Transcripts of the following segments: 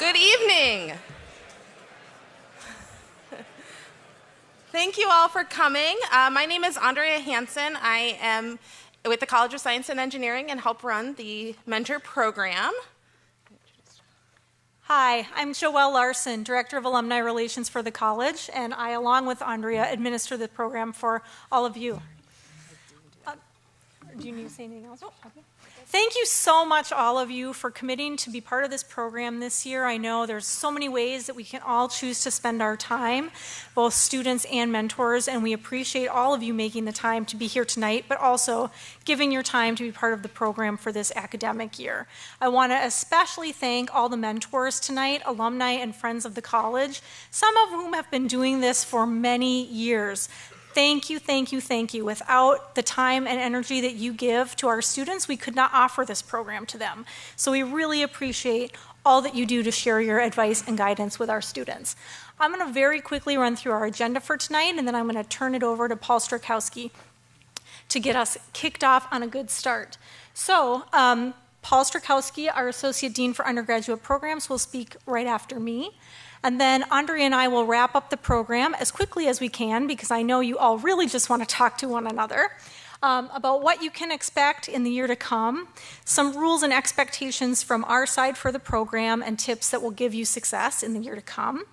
Good evening. Thank you all for coming. My name is Andrea Hansen. I am with the College of Science and Engineering and help run the mentor program. Hi, I'm Joelle Larson, Director of Alumni Relations for the college, and I, along with Andrea, administer the program for all of you. Do you need to say anything else? Thank you so much, all of you, for committing to be part of this program this year. I know there's so many ways that we can all choose to spend our time, both students and mentors, and we appreciate all of you making the time to be here tonight, but also giving your time to be part of the program for this academic year. I want to especially thank all the mentors tonight, alumni and friends of the college, some of whom have been doing this for many years. Thank you, thank you, thank you. Without the time and energy that you give to our students, we could not offer this program to them. So we really appreciate all that you do to share your advice and guidance with our students. I'm going to very quickly run through our agenda for tonight, and then I'm going to turn it over to Paul Strakowski to get us kicked off on a good start. So, Paul Strakowski, our Associate Dean for Undergraduate Programs, will speak right after me. And then Andrea and I will wrap up the program as quickly as we can, because I know you all really just want to talk to one another about what you can expect in the year to come, some rules and expectations from our side for the program, and tips that will give you success in the year to come,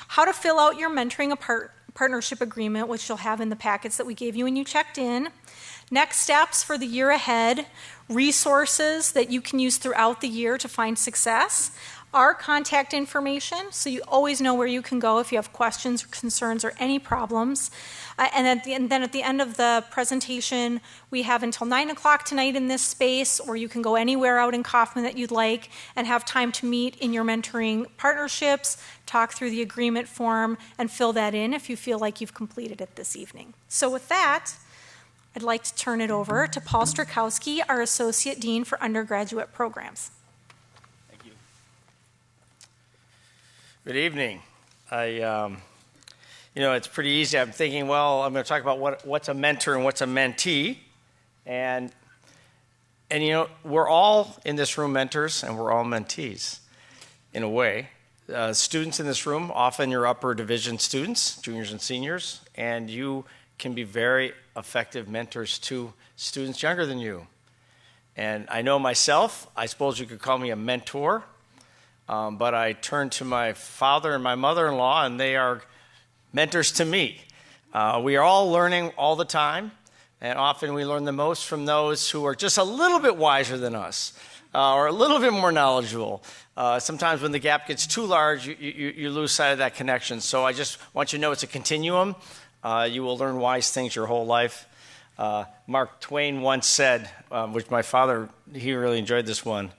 how to fill out your mentoring partnership agreement, which you'll have in the packets that we gave you when you checked in, next steps for the year ahead, resources that you can use throughout the year to find success, our contact information, so you always know where you can go if you have questions or concerns or any problems. And then at the end of the presentation, we have until 9 o'clock tonight in this space, or you can go anywhere out in Kaufman that you'd like and have time to meet in your mentoring partnerships, talk through the agreement form, and fill that in if you feel like you've completed it this evening. So with that, I'd like to turn it over to Paul Strakowski, our Associate Dean for Undergraduate Programs. Good evening. It's pretty easy. I'm thinking, well, I'm going to talk about what's a mentor and what's a mentee. And we're all in this room mentors and we're all mentees in a way. Students in this room, often you're upper division students, juniors and seniors, and you can be very effective mentors to students younger than you. And I know myself, I suppose you could call me a mentor. But I turn to my father and my mother-in-law, and they are mentors to me. We are all learning all the time, and often we learn the most from those who are just a little bit wiser than us, or a little bit more knowledgeable. Sometimes when the gap gets too large, you lose sight of that connection. So I just want you to know it's a continuum. You will learn wise things your whole life. Mark Twain once said, which my father, he really enjoyed this one.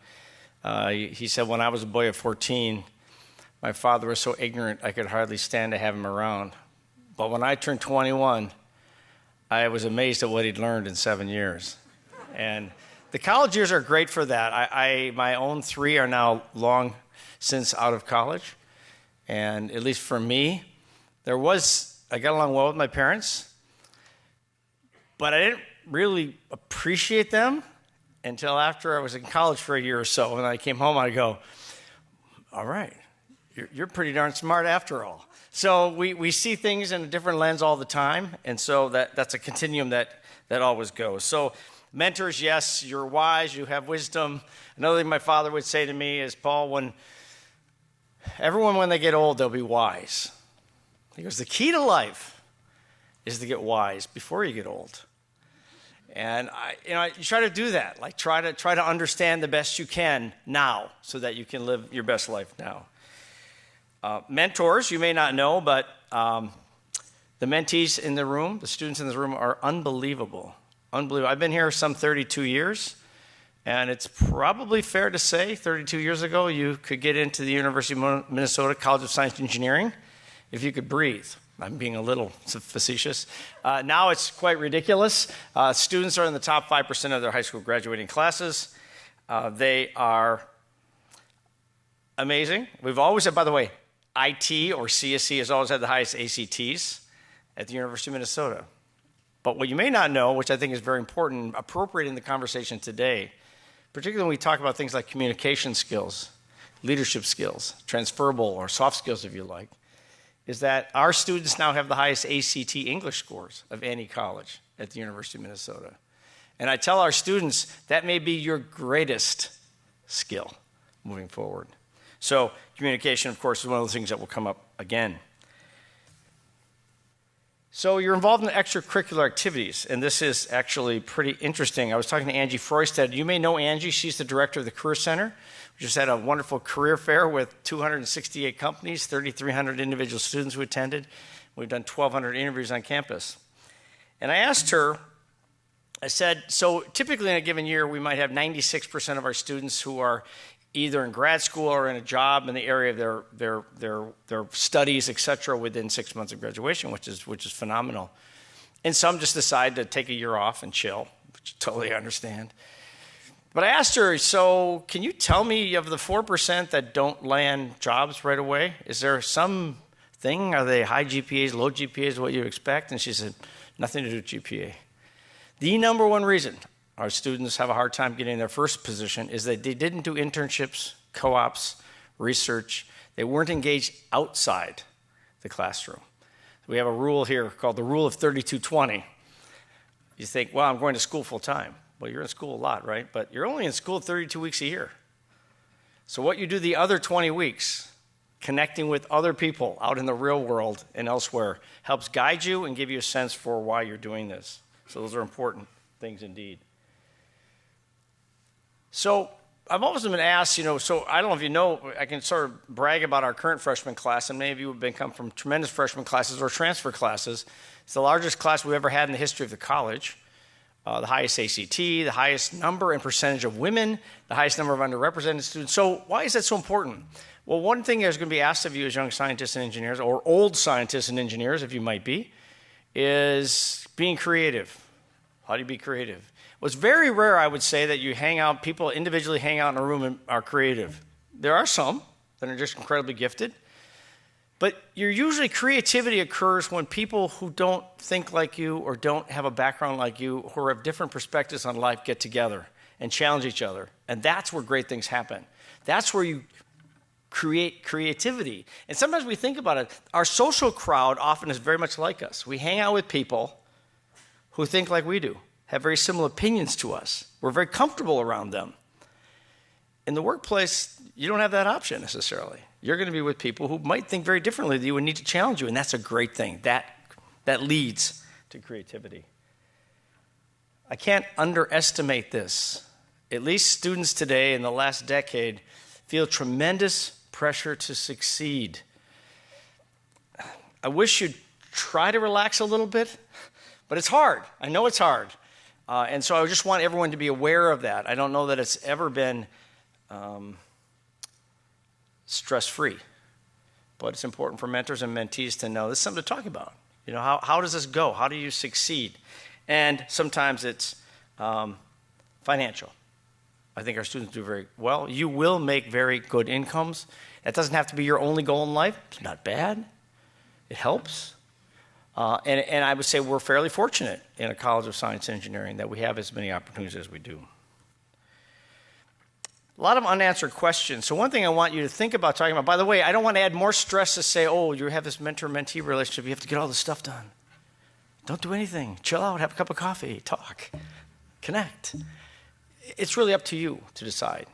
He said, when I was a boy of 14, my father was so ignorant I could hardly stand to have him around. But when I turned 21, I was amazed at what he'd learned in 7 years. And the college years are great for that. My own 3 are now long since out of college. And at least for me, I got along well with my parents, but I didn't really appreciate them until after I was in college for a year or so. When I came home, I go, all right, you're pretty darn smart after all. So we see things in a different lens all the time, and so that's a continuum that always goes. So mentors, yes, you're wise, you have wisdom. Another thing my father would say to me is, Paul, when they get old, they'll be wise. He goes, the key to life is to get wise before you get old. And you try to do that, like try to understand the best you can now, so that you can live your best life now. Mentors, you may not know, but the mentees in the room, the students in this room, are unbelievable. Unbelievable. I've been here some 32 years, and it's probably fair to say 32 years ago you could get into the University of Minnesota College of Science and Engineering if you could breathe. I'm being a little facetious. Now it's quite ridiculous. Students are in the top 5% of their high school graduating classes. They are amazing. We've always had, by the way, IT or CSE has always had the highest ACTs at the University of Minnesota. But what you may not know, which I think is very important and appropriate in the conversation today, particularly when we talk about things like communication skills, leadership skills, transferable or soft skills if you like, is that our students now have the highest ACT English scores of any college at the University of Minnesota. And I tell our students that may be your greatest skill moving forward. So communication, of course, is one of those things that will come up again. So you're involved in extracurricular activities, and this is actually pretty interesting. I was talking to Angie Froisted. You may know Angie. She's the director of the Career Center. We just had a wonderful career fair with 268 companies, 3,300 individual students who attended. We've done 1,200 interviews on campus. And I asked her, I said, so typically in a given year, we might have 96% of our students who are either in grad school or in a job in the area of their studies, et cetera, within 6 months of graduation, which is phenomenal. And some just decide to take a year off and chill, which I totally understand. But I asked her, so can you tell me of the 4% that don't land jobs right away? Is there some thing? Are they high GPAs, low GPAs, what you expect? And she said, nothing to do with GPA. The number one reason our students have a hard time getting their first position is that they didn't do internships, co-ops, research. They weren't engaged outside the classroom. We have a rule here called the rule of 32-20. You think, well, I'm going to school full time. Well, you're in school a lot, right? But you're only in school 32 weeks a year. So what you do the other 20 weeks, connecting with other people out in the real world and elsewhere, helps guide you and give you a sense for why you're doing this. So those are important things indeed. So I've always been asked, so I don't know if you know, I can sort of brag about our current freshman class, and many of you have come from tremendous freshman classes or transfer classes. It's the largest class we've ever had in the history of the college, the highest ACT, the highest number and percentage of women, the highest number of underrepresented students. So why is that so important? Well, one thing that's going to be asked of you as young scientists and engineers, or old scientists and engineers, if you might be, is being creative. How do you be creative? Well, it's very rare, I would say, that you hang out, people individually hang out in a room and are creative. There are some that are just incredibly gifted. But creativity occurs when people who don't think like you or don't have a background like you, who have different perspectives on life, get together and challenge each other. And that's where great things happen. That's where you create creativity. And sometimes we think about it. Our social crowd often is very much like us. We hang out with people who think like we do, have very similar opinions to us. We're very comfortable around them. In the workplace, you don't have that option necessarily. You're going to be with people who might think very differently than you and need to challenge you, and that's a great thing. That leads to creativity. I can't underestimate this. At least students today in the last decade feel tremendous pressure to succeed. I wish you'd try to relax a little bit, but it's hard. I know it's hard. And so I just want everyone to be aware of that. I don't know that it's ever been stress-free, but it's important for mentors and mentees to know this is something to talk about. How does this go? How do you succeed? And sometimes it's financial. I think our students do very well. You will make very good incomes. That doesn't have to be your only goal in life. It's not bad. It helps. And I would say we're fairly fortunate in a College of Science and Engineering that we have as many opportunities as we do. A lot of unanswered questions. So one thing I want you to think about talking about, by the way, I don't want to add more stress to say, oh, you have this mentor-mentee relationship, you have to get all this stuff done. Don't do anything. Chill out, have a cup of coffee, talk, connect. It's really up to you to decide.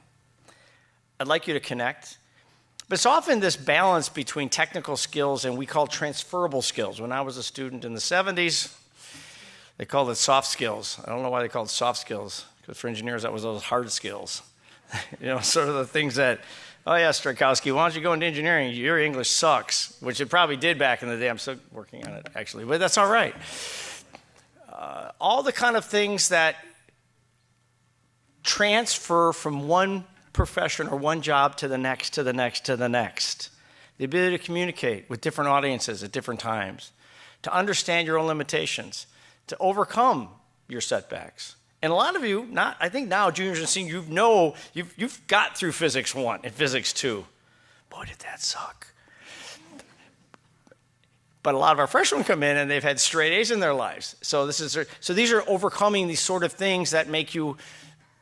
I'd like you to connect. But it's often this balance between technical skills and we call transferable skills. When I was a student in the 70s, they called it soft skills. I don't know why they called it soft skills, because for engineers, that was those hard skills. Sort of the things that, oh yeah, Strakowski, why don't you go into engineering? Your English sucks, which it probably did back in the day. I'm still working on it, actually, but that's all right. All the kind of things that transfer from one profession or one job to the next, to the next, to the next. The ability to communicate with different audiences at different times, to understand your own limitations, to overcome your setbacks. And a lot of you, I think now, juniors and seniors, you've got through Physics 1 and Physics 2. Boy, did that suck. But a lot of our freshmen come in and they've had straight A's in their lives. So these are overcoming these sort of things that make you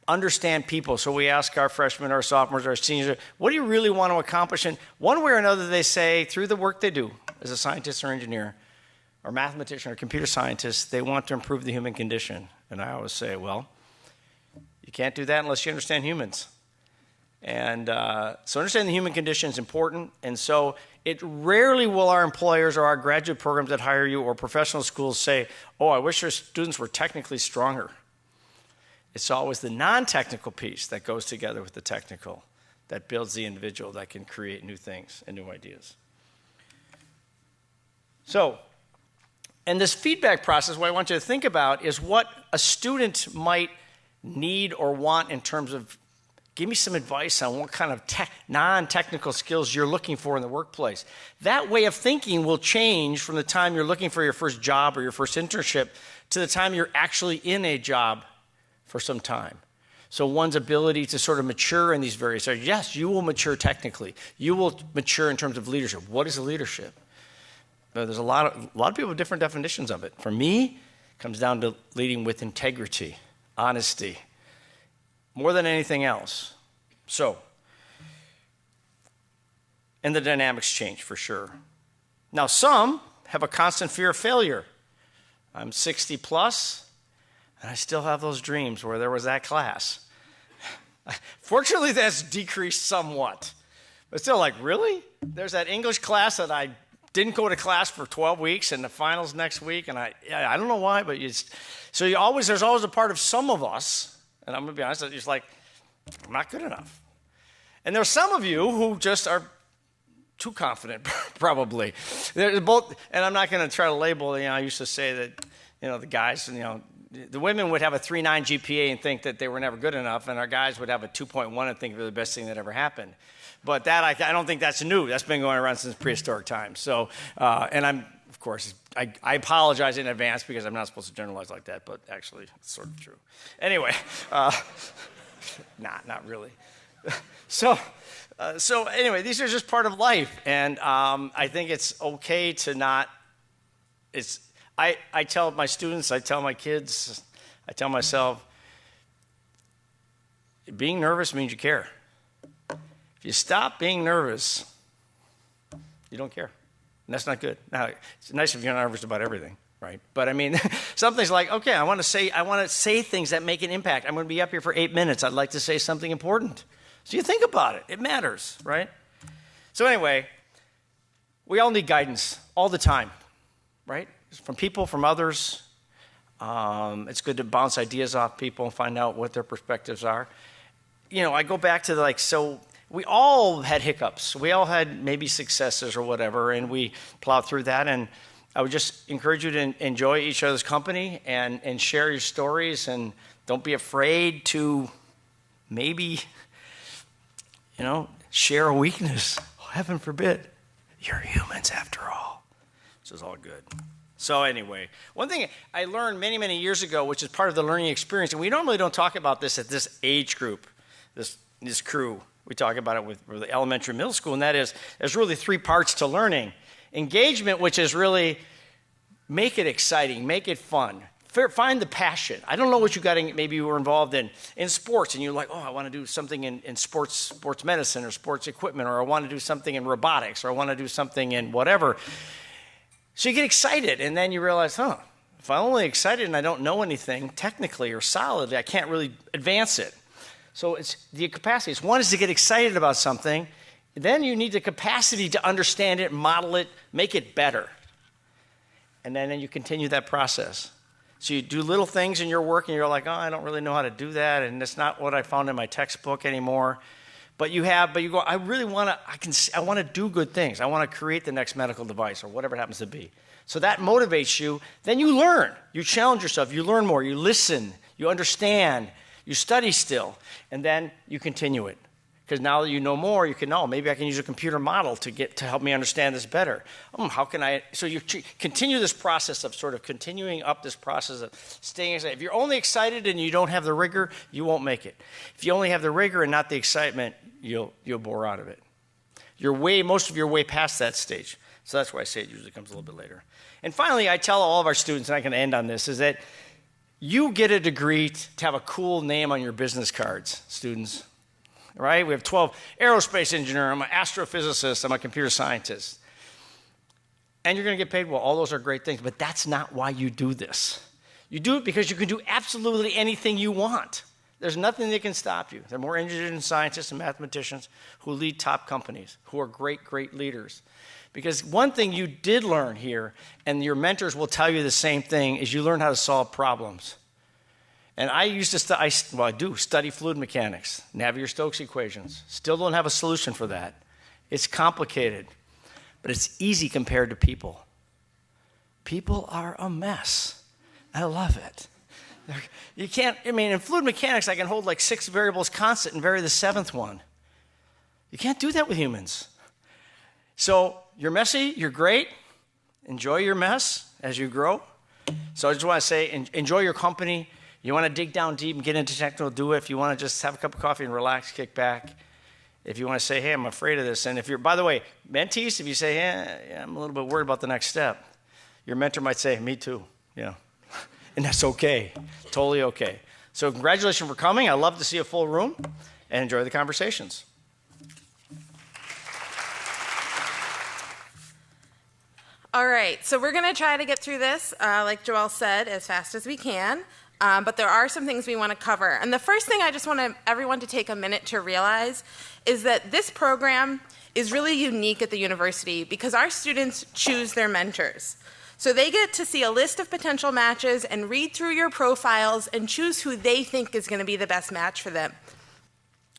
understand people. So we ask our freshmen, our sophomores, our seniors, what do you really want to accomplish? And one way or another, they say, through the work they do as a scientist or engineer, or mathematician or computer scientist, they want to improve the human condition. And I always say, well, you can't do that unless you understand humans. And so understanding the human condition is important. And so it rarely will our employers or our graduate programs that hire you or professional schools say, oh, I wish your students were technically stronger. It's always the non-technical piece that goes together with the technical that builds the individual that can create new things and new ideas. So, and this feedback process, what I want you to think about is what a student might need or want in terms of, give me some advice on what kind of non-technical skills you're looking for in the workplace. That way of thinking will change from the time you're looking for your first job or your first internship to the time you're actually in a job for some time. So one's ability to sort of mature in these various areas. Yes, you will mature technically. You will mature in terms of leadership. What is leadership? There's a lot of people with different definitions of it. For me, it comes down to leading with integrity, honesty, more than anything else. So, and the dynamics change for sure. Now, some have a constant fear of failure. I'm 60 plus, and I still have those dreams where there was that class. Fortunately, that's decreased somewhat. But still, like, really? There's that English class that I didn't go to class for 12 weeks and the finals next week, and I don't know why, but there's always a part of some of us, and I'm going to be honest, it's like, I'm not good enough. And there's some of you who just are too confident, probably. They're both, and I'm not going to try to label, I used to say that, the guys, the women would have a 3.9 GPA and think that they were never good enough, and our guys would have a 2.1 and think they were the best thing that ever happened. But that, I don't think that's new. That's been going around since prehistoric times. So, and of course, I apologize in advance because I'm not supposed to generalize like that, but actually, it's sort of true. Anyway, not really. So anyway, these are just part of life, and I think it's okay to not. I tell my students, I tell my kids, I tell myself, being nervous means you care. If you stop being nervous, you don't care. And that's not good. Now, it's nice if you're not nervous about everything, right? But I mean, something's like, okay, I want to say things that make an impact. I'm going to be up here for 8 minutes. I'd like to say something important. So you think about it. It matters, right? So anyway, we all need guidance all the time, right? From people, from others. It's good to bounce ideas off people and find out what their perspectives are. I go back to we all had hiccups. We all had maybe successes or whatever, and we plowed through that. And I would just encourage you to enjoy each other's company and share your stories, and don't be afraid to maybe, share a weakness. Oh, heaven forbid. You're humans after all. This is all good. So anyway, one thing I learned many, many years ago, which is part of the learning experience, and we normally don't talk about this at this age group, this crew. We talk about it with the elementary, middle school, and that is there's really 3 parts to learning. Engagement, which is really make it exciting, make it fun. Find the passion. I don't know what you got in, maybe you were involved in sports, and you're like, oh, I want to do something in sports medicine or sports equipment, or I want to do something in robotics, or I want to do something in whatever. So you get excited, and then you realize, if I'm only excited and I don't know anything technically or solidly, I can't really advance it. So it's the capacities. One is to get excited about something. Then you need the capacity to understand it, model it, make it better. And then you continue that process. So you do little things in your work, and you're like, oh, I don't really know how to do that, and it's not what I found in my textbook anymore. But you go, I really want to, I want to do good things. I want to create the next medical device or whatever it happens to be. So that motivates you. Then you learn. You challenge yourself. You learn more. You listen. You understand. You study still. And then you continue it. Because now that you know more, you can know, maybe I can use a computer model to help me understand this better. How can I? So you continue this process of sort of continuing up this process of staying excited. If you're only excited and you don't have the rigor, you won't make it. If you only have the rigor and not the excitement, you'll bore out of it. Most of your way past that stage. So that's why I say it usually comes a little bit later. And finally, I tell all of our students, and I can end on this, is that You get a degree to have a cool name on your business cards, students, right? We have 12 aerospace engineer, I'm an astrophysicist, I'm a computer scientist. And you're going to get paid well. All those are great things, but that's not why you do this. You do it because you can do absolutely anything you want. There's nothing that can stop you. There are more engineers and scientists and mathematicians who lead top companies, who are great, great leaders. Because one thing you did learn here, and your mentors will tell you the same thing, is you learn how to solve problems. And I used to I do study fluid mechanics, Navier-Stokes equations. Still don't have a solution for that. It's complicated, but it's easy compared to people. People are a mess. I love it. You can't, in fluid mechanics, I can hold like 6 variables constant and vary the 7th one. You can't do that with humans. So you're messy, you're great. Enjoy your mess as you grow. So I just want to say, enjoy your company. You want to dig down deep and get into technical, do it. If you want to just have a cup of coffee and relax, kick back. If you want to say, hey, I'm afraid of this. And if you're, by the way, mentees, if you say, yeah, I'm a little bit worried about the next step, your mentor might say, me too, yeah. And that's okay, totally okay. So congratulations for coming. I love to see a full room and enjoy the conversations. All right, so we're going to try to get through this, like Joelle said, as fast as we can. But there are some things we want to cover. And the first thing I just want everyone to take a minute to realize is that this program is really unique at the university because our students choose their mentors. So they get to see a list of potential matches and read through your profiles and choose who they think is going to be the best match for them.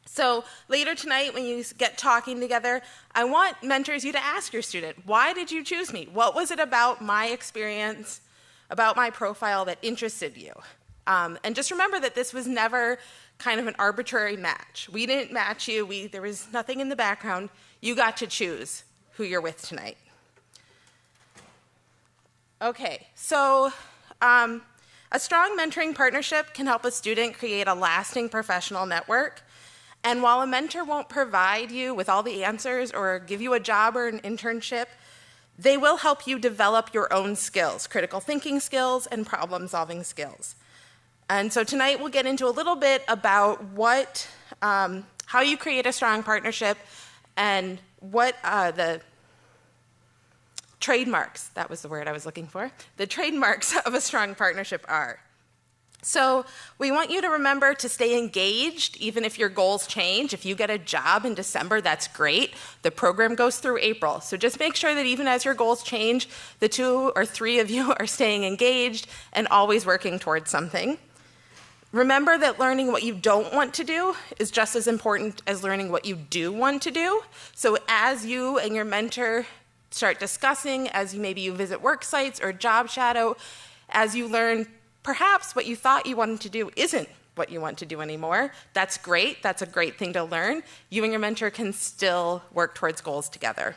So later tonight, when you get talking together, I want mentors you to ask your student, why did you choose me? What was it about my experience, about my profile that interested you? And just remember that this was never kind of an arbitrary match. We didn't match you. There was nothing in the background. You got to choose who you're with tonight. Okay, so a strong mentoring partnership can help a student create a lasting professional network. And while a mentor won't provide you with all the answers or give you a job or an internship, they will help you develop your own skills, critical thinking skills and problem-solving skills. And so tonight we'll get into a little bit about how you create a strong partnership and what the trademarks, that was the word I was looking for, the trademarks of a strong partnership are. So we want you to remember to stay engaged even if your goals change. If you get a job in December, that's great. The program goes through April. So just make sure that even as your goals change, the 2 or 3 of you are staying engaged and always working towards something. Remember that learning what you don't want to do is just as important as learning what you do want to do. So as you and your mentor start discussing, as maybe you visit work sites or job shadow, as you learn perhaps what you thought you wanted to do isn't what you want to do anymore. That's great. That's a great thing to learn. You and your mentor can still work towards goals together.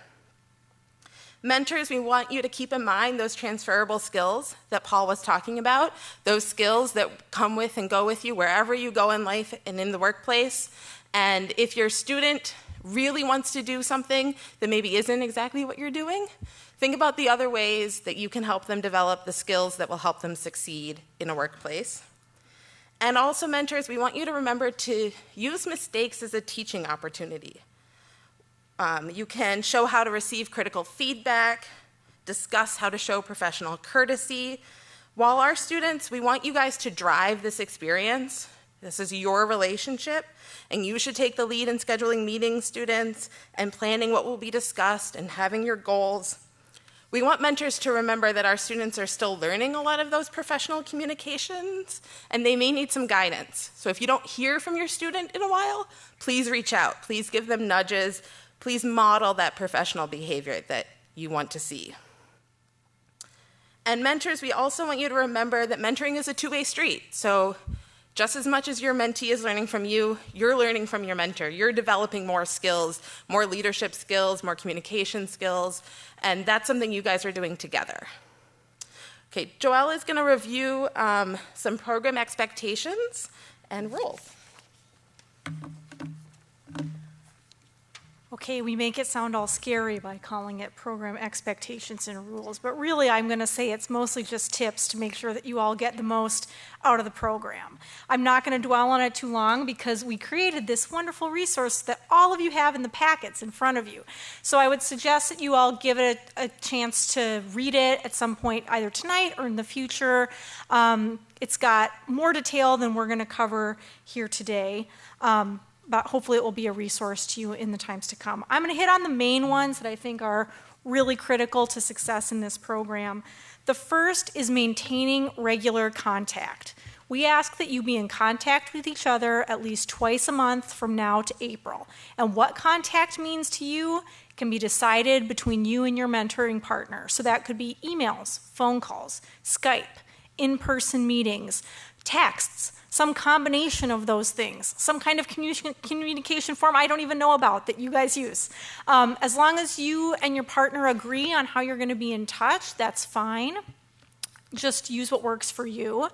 Mentors, we want you to keep in mind those transferable skills that Paul was talking about, those skills that come with and go with you wherever you go in life and in the workplace. And if your student really wants to do something that maybe isn't exactly what you're doing, think about the other ways that you can help them develop the skills that will help them succeed in a workplace. And also, mentors, we want you to remember to use mistakes as a teaching opportunity. You can show how to receive critical feedback, discuss how to show professional courtesy. While our students, we want you guys to drive this experience. This is your relationship, and you should take the lead in scheduling meetings, students, and planning what will be discussed and having your goals. We want mentors to remember that our students are still learning a lot of those professional communications, and they may need some guidance. So if you don't hear from your student in a while, please reach out. Please give them nudges. Please model that professional behavior that you want to see. And mentors, we also want you to remember that mentoring is a two-way street. So just as much as your mentee is learning from you, you're learning from your mentor. You're developing more skills, more leadership skills, more communication skills, and that's something you guys are doing together. Okay, Joelle is going to review some program expectations and rules. Okay, we make it sound all scary by calling it program expectations and rules, but really I'm going to say it's mostly just tips to make sure that you all get the most out of the program. I'm not going to dwell on it too long because we created this wonderful resource that all of you have in the packets in front of you. So I would suggest that you all give it a chance to read it at some point either tonight or in the future. It's got more detail than we're going to cover here today. But hopefully it will be a resource to you in the times to come. I'm going to hit on the main ones that I think are really critical to success in this program. The first is maintaining regular contact. We ask that you be in contact with each other at least twice a month from now to April. And what contact means to you can be decided between you and your mentoring partner. So that could be emails, phone calls, Skype, in-person meetings, texts, some combination of those things, some kind of communication form I don't even know about that you guys use. As long as you and your partner agree on how you're going to be in touch, that's fine. Just use what works for you.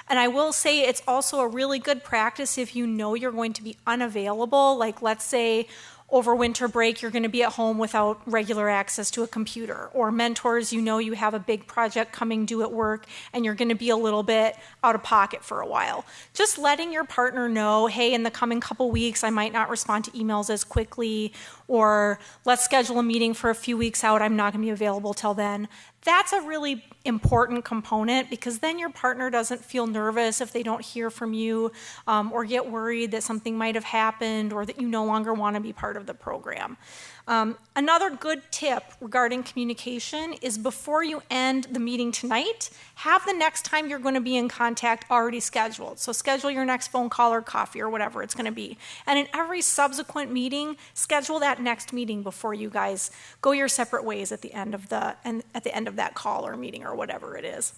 And I will say it's also a really good practice if you know you're going to be unavailable, like let's say over winter break, you're going to be at home without regular access to a computer. Or mentors, you know you have a big project coming due at work and you're going to be a little bit out of pocket for a while. Just letting your partner know, hey, in the coming couple weeks, I might not respond to emails as quickly, or let's schedule a meeting for a few weeks out, I'm not going to be available till then. That's a really important component because then your partner doesn't feel nervous if they don't hear from you or get worried that something might have happened or that you no longer want to be part of the program. Another good tip regarding communication is before you end the meeting tonight, have the next time you're going to be in contact already scheduled. So schedule your next phone call or coffee or whatever it's going to be. And in every subsequent meeting, schedule that next meeting before you guys go your separate ways at the end of that call or meeting or whatever it is.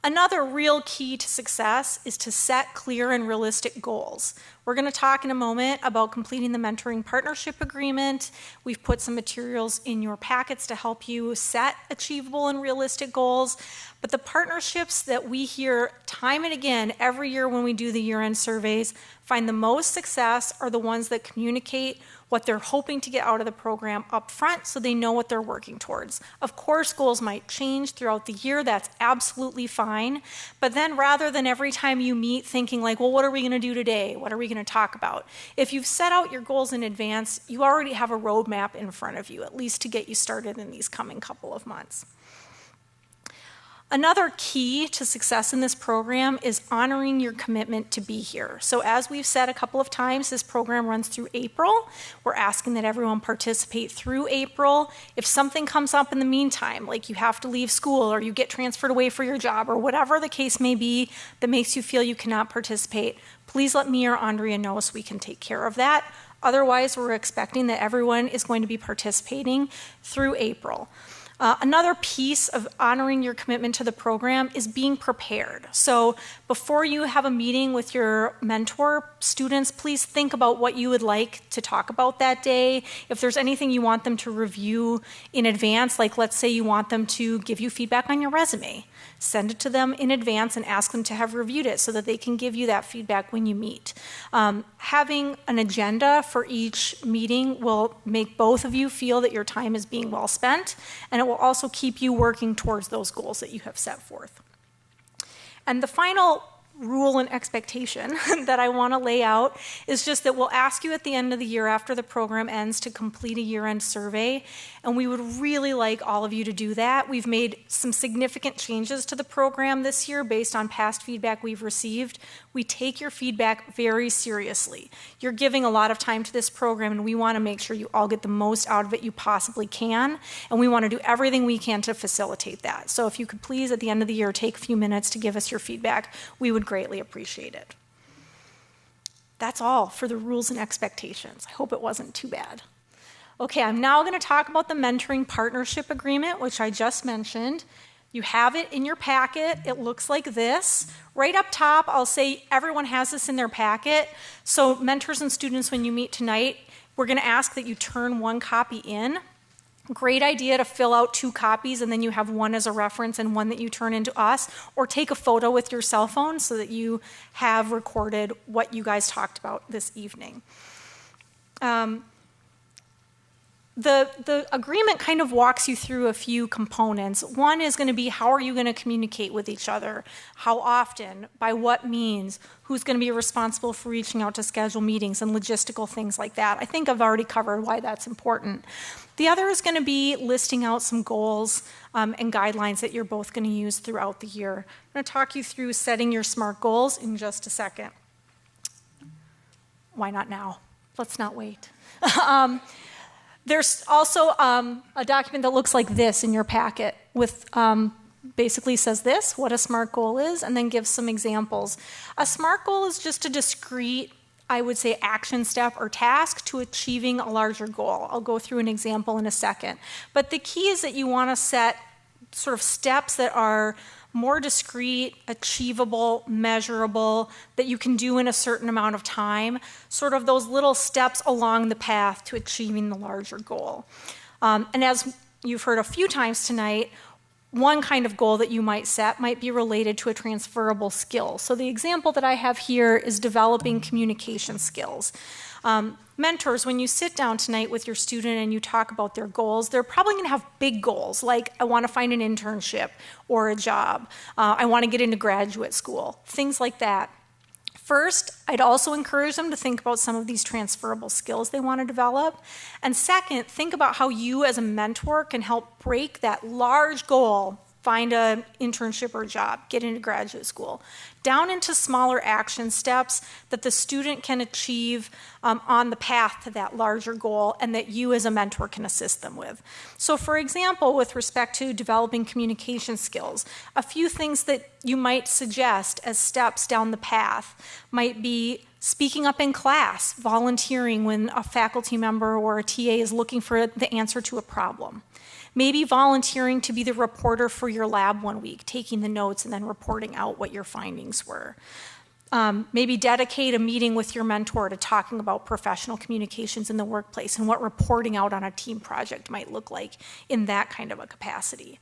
Another real key to success is to set clear and realistic goals. We're going to talk in a moment about completing the mentoring partnership agreement. We've put some materials in your packets to help you set achievable and realistic goals. But the partnerships that we hear time and again every year when we do the year-end surveys find the most success are the ones that communicate what they're hoping to get out of the program up front so they know what they're working towards. Of course, goals might change throughout the year. That's absolutely fine. But then rather than every time you meet thinking like, well, what are we going to do today? What are we going to talk about? If you've set out your goals in advance, you already have a roadmap in front of you, at least to get you started in these coming couple of months. Another key to success in this program is honoring your commitment to be here. So as we've said a couple of times, this program runs through April. We're asking that everyone participate through April. If something comes up in the meantime, like you have to leave school or you get transferred away for your job or whatever the case may be that makes you feel you cannot participate, please let me or Andrea know so we can take care of that. Otherwise, we're expecting that everyone is going to be participating through April. Another piece of honoring your commitment to the program is being prepared. So before you have a meeting with your mentor, students, please think about what you would like to talk about that day. If there's anything you want them to review in advance, like let's say you want them to give you feedback on your resume, send it to them in advance and ask them to have reviewed it so that they can give you that feedback when you meet. Having an agenda for each meeting will make both of you feel that your time is being well spent, and it will also keep you working towards those goals that you have set forth. And the final rule and expectation that I want to lay out is just that we'll ask you at the end of the year after the program ends to complete a year-end survey, and we would really like all of you to do that. We've made some significant changes to the program this year based on past feedback we've received. We take your feedback very seriously. You're giving a lot of time to this program, and we want to make sure you all get the most out of it you possibly can, and we want to do everything we can to facilitate that. So if you could please, at the end of the year, take a few minutes to give us your feedback, we would greatly appreciate it. That's all for the rules and expectations. I hope it wasn't too bad. Okay, I'm now going to talk about the mentoring partnership agreement, which I just mentioned. You have it in your packet. It looks like this. Right up top, I'll say everyone has this in their packet. So mentors and students, when you meet tonight, we're going to ask that you turn one copy in. Great idea to fill out 2 copies and then you have one as a reference and one that you turn into us, or take a photo with your cell phone so that you have recorded what you guys talked about this evening. The agreement kind of walks you through a few components. One is going to be, how are you going to communicate with each other? How often? By what means? Who's going to be responsible for reaching out to schedule meetings and logistical things like that? I think I've already covered why that's important. The other is going to be listing out some goals and guidelines that you're both going to use throughout the year. I'm going to talk you through setting your SMART goals in just a second. Why not now? Let's not wait. There's also a document that looks like this in your packet with basically says this, what a SMART goal is, and then gives some examples. A SMART goal is just a discrete, I would say, action step or task to achieving a larger goal. I'll go through an example in a second. But the key is that you want to set sort of steps that are more discrete, achievable, measurable, that you can do in a certain amount of time, sort of those little steps along the path to achieving the larger goal. And as you've heard a few times tonight, one kind of goal that you might set might be related to a transferable skill. So the example that I have here is developing communication skills. Mentors, when you sit down tonight with your student and you talk about their goals, they're probably going to have big goals, like I want to find an internship or a job. I want to get into graduate school, things like that. First, I'd also encourage them to think about some of these transferable skills they want to develop. And second, think about how you as a mentor can help break that large goal, find an internship or a job, get into graduate school, down into smaller action steps that the student can achieve on the path to that larger goal and that you as a mentor can assist them with. So for example, with respect to developing communication skills, a few things that you might suggest as steps down the path might be speaking up in class, volunteering when a faculty member or a TA is looking for the answer to a problem. Maybe volunteering to be the reporter for your lab one week, taking the notes and then reporting out what your findings were. Maybe dedicate a meeting with your mentor to talking about professional communications in the workplace and what reporting out on a team project might look like in that kind of a capacity.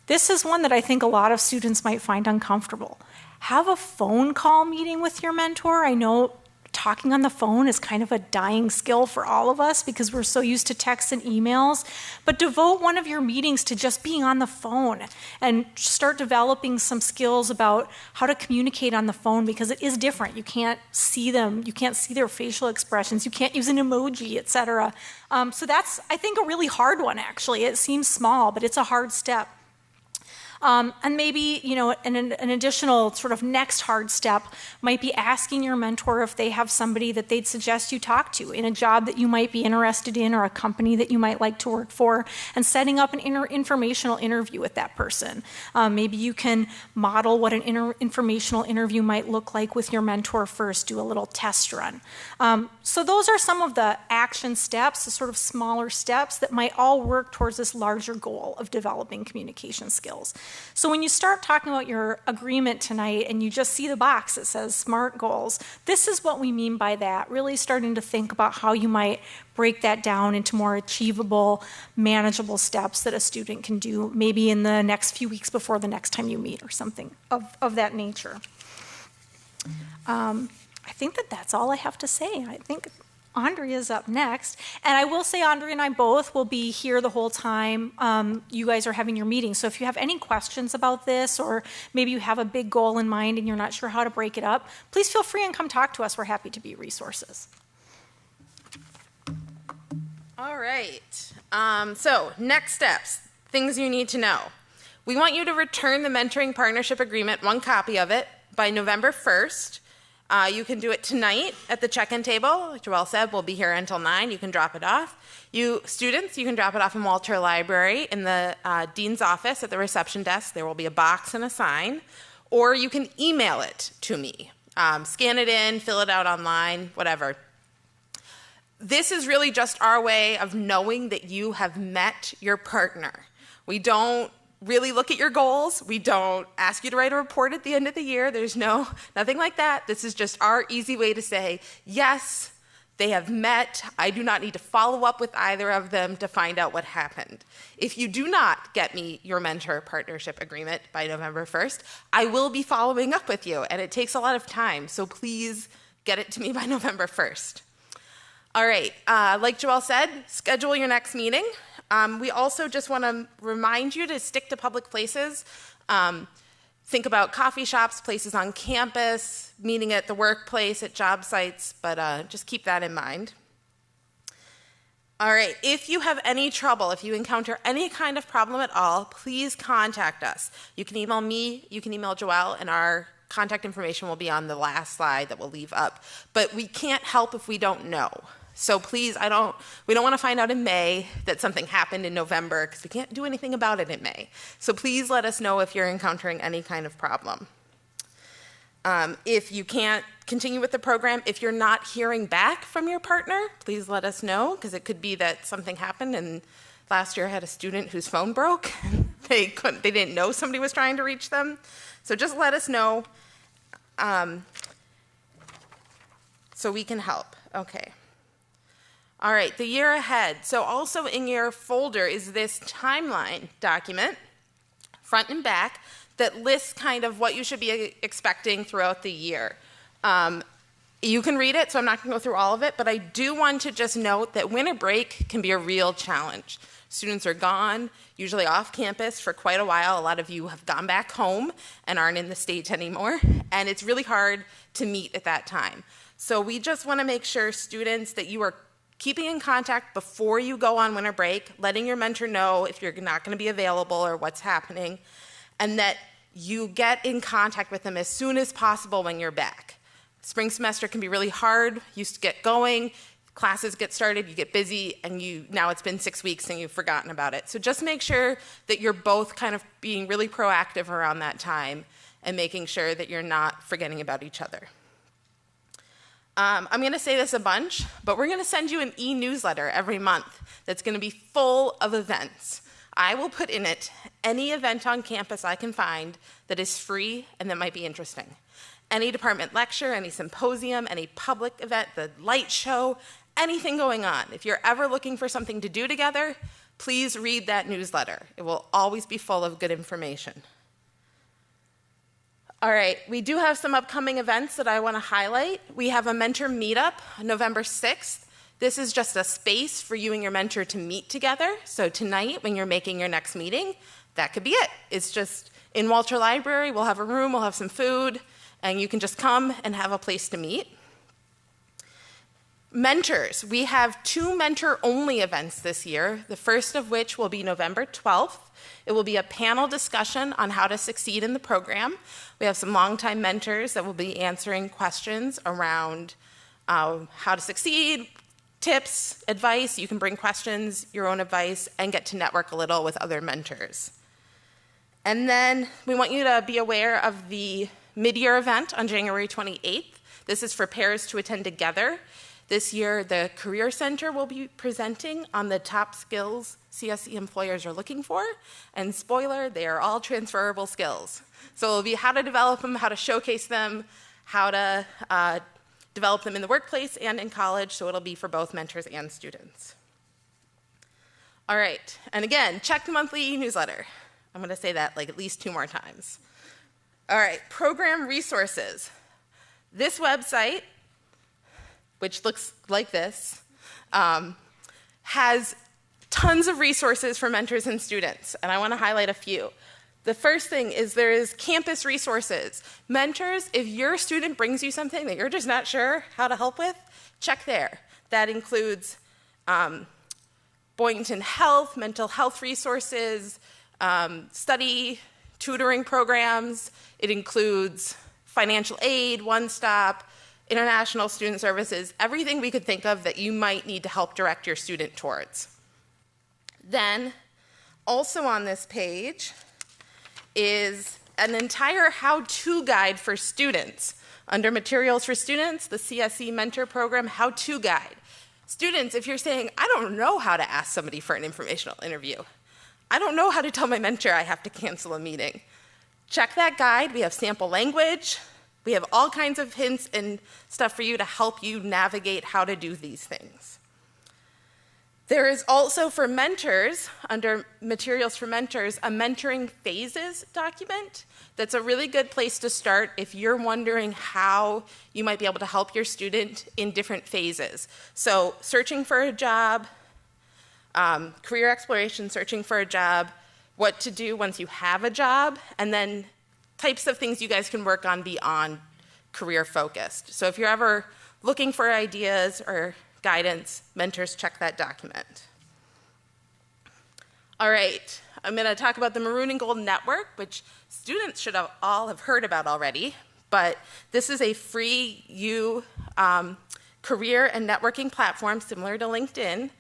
This is one that I think a lot of students might find uncomfortable. Have a phone call meeting with your mentor. I know talking on the phone is kind of a dying skill for all of us because we're so used to texts and emails, but devote one of your meetings to just being on the phone and start developing some skills about how to communicate on the phone because it is different. You can't see them, you can't see their facial expressions, you can't use an emoji, etc. So that's, I think, a really hard one actually. It seems small, but it's a hard step. And maybe, an additional sort of next hard step might be asking your mentor if they have somebody that they'd suggest you talk to in a job that you might be interested in or a company that you might like to work for, and setting up an informational interview with that person. Maybe you can model what an informational interview might look like with your mentor first, do a little test run. So those are some of the action steps, the sort of smaller steps that might all work towards this larger goal of developing communication skills. So when you start talking about your agreement tonight and you just see the box that says SMART goals, this is what we mean by that, really starting to think about how you might break that down into more achievable, manageable steps that a student can do maybe in the next few weeks before the next time you meet or something of that nature. I think that's all I have to say. I think Andrea's up next. And I will say Andrea and I both will be here the whole time you guys are having your meeting. So if you have any questions about this, or maybe you have a big goal in mind and you're not sure how to break it up, please feel free and come talk to us. We're happy to be resources. All right. So next steps, things you need to know. We want you to return the mentoring partnership agreement, one copy of it, by November 1st. You can do it tonight at the check-in table. Like Joelle said, we'll be here until 9. You can drop it off. You students, you can drop it off in Walter Library in the dean's office at the reception desk. There will be a box and a sign. Or you can email it to me. Scan it in, fill it out online, whatever. This is really just our way of knowing that you have met your partner. We don't really look at your goals. We don't ask you to write a report at the end of the year. There's nothing like that. This is just our easy way to say, yes, they have met. I do not need to follow up with either of them to find out what happened. If you do not get me your mentor partnership agreement by November 1st, I will be following up with you, and it takes a lot of time, so please get it to me by November 1st. All right, like Joelle said, schedule your next meeting. We also just want to remind you to stick to public places. Think about coffee shops, places on campus, meeting at the workplace, at job sites, but just keep that in mind. All right, if you have any trouble, if you encounter any kind of problem at all, please contact us. You can email me, you can email Joelle, and our contact information will be on the last slide that we'll leave up. But we can't help if we don't know. So please, we don't want to find out in May that something happened in November because we can't do anything about it in May. So please let us know if you're encountering any kind of problem. If you can't continue with the program, if you're not hearing back from your partner, please let us know, because it could be that something happened, and last year I had a student whose phone broke. They didn't know somebody was trying to reach them. So just let us know so we can help. Okay. All right, the year ahead. So also in your folder is this timeline document, front and back, that lists kind of what you should be expecting throughout the year. You can read it, so I'm not going to go through all of it, but I do want to just note that winter break can be a real challenge. Students are gone, usually off campus for quite a while. A lot of you have gone back home and aren't in the state anymore, and it's really hard to meet at that time. So we just want to make sure, students, that you are keeping in contact before you go on winter break, letting your mentor know if you're not going to be available or what's happening, and that you get in contact with them as soon as possible when you're back. Spring semester can be really hard. You get going, classes get started, you get busy, and now it's been 6 weeks and you've forgotten about it. So just make sure that you're both kind of being really proactive around that time and making sure that you're not forgetting about each other. I'm going to say this a bunch, but we're going to send you an e-newsletter every month that's going to be full of events. I will put in it any event on campus I can find that is free and that might be interesting. Any department lecture, any symposium, any public event, the light show, anything going on. If you're ever looking for something to do together, please read that newsletter. It will always be full of good information. All right, we do have some upcoming events that I want to highlight. We have a mentor meetup on November 6th. This is just a space for you and your mentor to meet together. So tonight, when you're making your next meeting, that could be it. It's just in Walter Library, we'll have a room, we'll have some food, and you can just come and have a place to meet. Mentors, we have 2 mentor-only events this year, the first of which will be November 12th. It will be a panel discussion on how to succeed in the program. We have some longtime mentors that will be answering questions around how to succeed, tips, advice. You can bring questions, your own advice, and get to network a little with other mentors. And then we want you to be aware of the mid-year event on January 28th. This is for pairs to attend together. This year, the Career Center will be presenting on the top skills CSE employers are looking for. And spoiler, they are all transferable skills. So it'll be how to develop them, how to showcase them, how to develop them in the workplace and in college, so it'll be for both mentors and students. All right, and again, check the monthly newsletter. I'm going to say that like at least 2 more times. All right, program resources. This website, which looks like this, has tons of resources for mentors and students, and I want to highlight a few. The first thing is there is campus resources. Mentors, if your student brings you something that you're just not sure how to help with, check there. That includes Boynton Health, mental health resources, study, tutoring programs. It includes financial aid, One Stop, international student services, everything we could think of that you might need to help direct your student towards. Then, also on this page, is an entire how-to guide for students. Under Materials for Students, the CSE Mentor Program How-To Guide. Students, if you're saying, I don't know how to ask somebody for an informational interview, I don't know how to tell my mentor I have to cancel a meeting, check that guide. We have sample language. We have all kinds of hints and stuff for you to help you navigate how to do these things. There is also for mentors, under materials for mentors, a mentoring phases document. That's a really good place to start if you're wondering how you might be able to help your student in different phases. So searching for a job, career exploration, searching for a job, what to do once you have a job, and then types of things you guys can work on beyond career focused. So if you're ever looking for ideas or guidance, mentors, check that document. All right, I'm going to talk about the Maroon and Gold Network, which students should all have heard about already, but this is a free career and networking platform similar to LinkedIn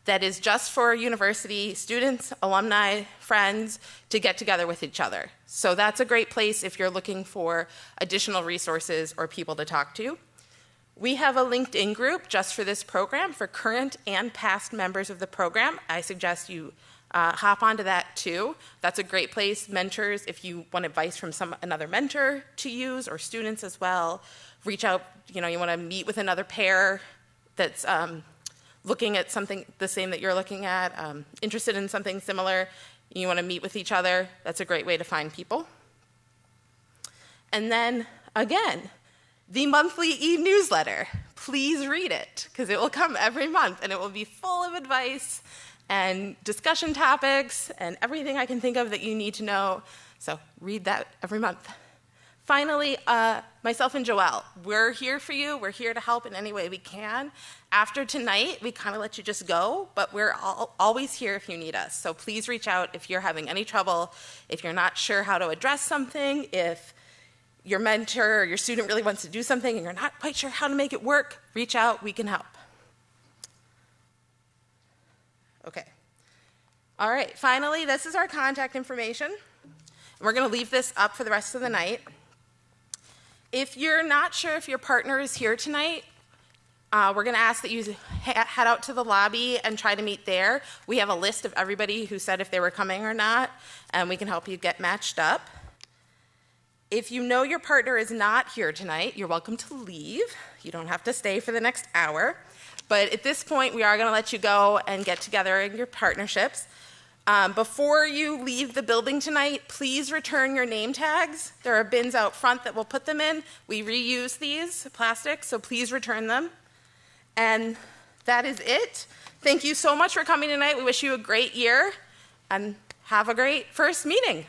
that is just for university students, alumni, friends to get together with each other. So that's a great place if you're looking for additional resources or people to talk to. We have a LinkedIn group just for this program for current and past members of the program. I suggest you hop onto that too. That's a great place. Mentors, if you want advice from another mentor to use, or students as well, reach out. You want to meet with another pair that's looking at something the same that you're looking at, interested in something similar. You want to meet with each other. That's a great way to find people. And then again, the monthly e-newsletter. Please read it, because it will come every month, and it will be full of advice and discussion topics and everything I can think of that you need to know. So read that every month. Finally, myself and Joelle, we're here for you. We're here to help in any way we can. After tonight, we kind of let you just go, but we're always here if you need us. So please reach out if you're having any trouble, if you're not sure how to address something, if your mentor or your student really wants to do something and you're not quite sure how to make it work, reach out, we can help. Okay. All right, finally, this is our contact information. We're going to leave this up for the rest of the night. If you're not sure if your partner is here tonight, we're going to ask that you head out to the lobby and try to meet there. We have a list of everybody who said if they were coming or not, and we can help you get matched up. If you know your partner is not here tonight, you're welcome to leave. You don't have to stay for the next hour. But at this point, we are going to let you go and get together in your partnerships. Before you leave the building tonight, please return your name tags. There are bins out front that we'll put them in. We reuse these plastics, so please return them. And that is it. Thank you so much for coming tonight. We wish you a great year, and have a great first meeting.